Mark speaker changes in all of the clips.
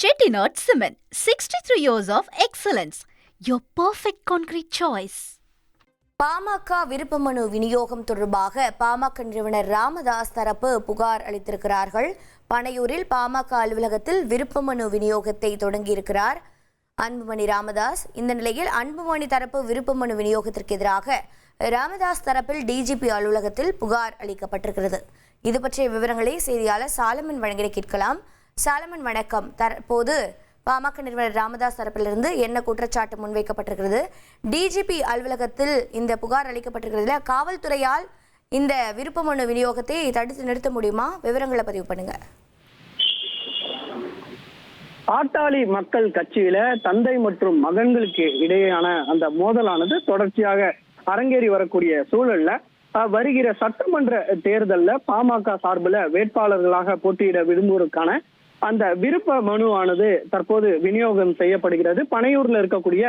Speaker 1: Chettinad Cement, 63 years of excellence. Your perfect concrete choice.
Speaker 2: PMK விருப்ப மனு விநியோகம் தொடர்பாக பாமக நிறுவனர் ராமதாஸ் தரப்பு புகார் அளித்திருக்கிறார்கள். பனையூரில் பாமக அலுவலகத்தில் விருப்ப மனு விநியோகத்தை தொடங்கியிருக்கிறார் அன்புமணி ராமதாஸ். இந்த நிலையில் அன்புமணி தரப்பு விருப்ப மனு விநியோகத்திற்கு எதிராக ராமதாஸ் தரப்பில் டிஜிபி அலுவலகத்தில் புகார் அளிக்கப்பட்டிருக்கிறது. இது பற்றிய விவரங்களை செய்தியாளர் சாலமன் வழங்கிட கேட்கலாம். சாலமன் வணக்கம். தற்போது பாமக நிறுவனர் ராமதாஸ் தரப்பிலிருந்து என்ன குற்றச்சாட்டு முன்வைக்கப்பட்டிருக்கிறது? டிஜிபி அலுவலகத்தில் இந்த புகார் அளிக்கப்பட்டிருக்கிறதுல காவல்துறையால் இந்த விருப்ப மனு விநியோகத்தை தடுத்து நிறுத்த முடியுமா? விவரங்களை பதிவு பண்ணுங்க.
Speaker 3: பாட்டாளி மக்கள் கட்சியில தந்தை மற்றும் மகன்களுக்கு இடையேயான அந்த மோதலானது தொடர்ச்சியாக அரங்கேறி வரக்கூடிய சூழல்ல வருகிற சட்டமன்ற தேர்தல்ல பாமக சார்பில் வேட்பாளர்களாக போட்டியிட விரும்புவோருக்கான அந்த விருப்ப மனு ஆனது தற்போது விநியோகம் செய்யப்படுகிறது. பனையூர்ல இருக்கக்கூடிய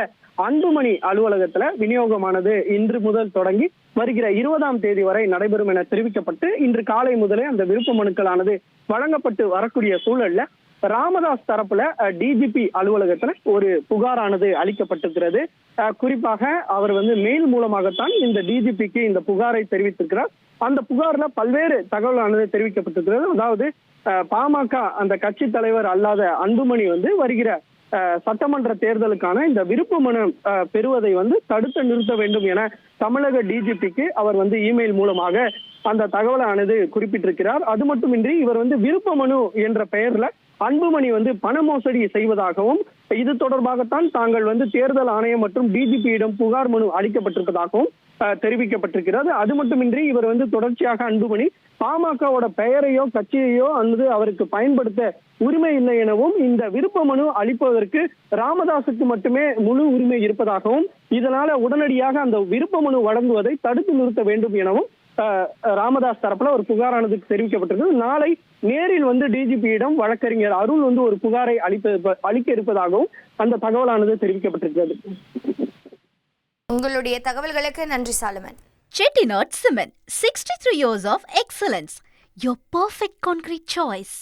Speaker 3: அன்புமணி அலுவலகத்துல விநியோகமானது இன்று முதல் தொடங்கி வருகிற 20ஆம் தேதி வரை நடைபெறும் என தெரிவிக்கப்பட்டு இன்று காலை முதலே அந்த விருப்ப மனுக்களானது வழங்கப்பட்டு வரக்கூடிய சூழல்ல ராமதாஸ் தரப்புல டிஜிபி அலுவலகத்துல ஒரு புகாரானது அளிக்கப்பட்டிருக்கிறது. குறிப்பாக அவர் மெயில் மூலமாகத்தான் இந்த டிஜிபிக்கு இந்த புகாரை தெரிவித்திருக்கிறார். அந்த புகார்ல பல்வேறு தகவலானது தெரிவிக்கப்பட்டிருக்கிறது. அதாவது பாமக அந்த கட்சி தலைவர் அல்லாத அன்புமணி வருகிற சட்டமன்ற தேர்தலுக்கான இந்த விருப்ப மனு பெறுவதை தடுத்து நிறுத்த வேண்டும் என தமிழக டிஜிபிக்கு அவர் இமெயில் மூலமாக அந்த தகவலானது குறிப்பிட்டிருக்கிறார். அது மட்டுமின்றி இவர் விருப்ப மனு என்ற பெயர்ல அன்புமணி பண மோசடி செய்வதாகவும் இது தொடர்பாகத்தான் தாங்கள் தேர்தல் ஆணையம் மற்றும் டிஜிபியிடம் புகார் மனு அளிக்கப்பட்டிருப்பதாகவும் தெரிவிக்கப்பட்டிருக்கிறது. அது மட்டுமின்றி இவர் தொடர்ச்சியாக அன்புமணி பாமகவோட பெயரையோ கட்சியையோ அவருக்கு பயன்படுத்த உரிமை இல்லை எனவும் இந்த விருப்ப மனு அளிப்பதற்கு ராமதாசுக்கு மட்டுமே முழு உரிமை இருப்பதாகவும் இதனால உடனடியாக அந்த விருப்ப மனு வழங்குவதை தடுத்து நிறுத்த வேண்டும் எனவும் ராமதாஸ் தரப்புல ஒரு புகாரானது தெரிவிக்கப்பட்டிருக்கிறது. நாளை நேரில் டிஜிபியிடம் வழக்கறிஞர் அருள் ஒரு புகாரை அளிக்க இருப்பதாகவும் அந்த தகவலானது தெரிவிக்கப்பட்டிருக்கிறது.
Speaker 2: உங்களுடைய தகவல்களுக்கு நன்றி Solomon.
Speaker 1: Chettinad Cement, 63 years of excellence. Your perfect concrete choice.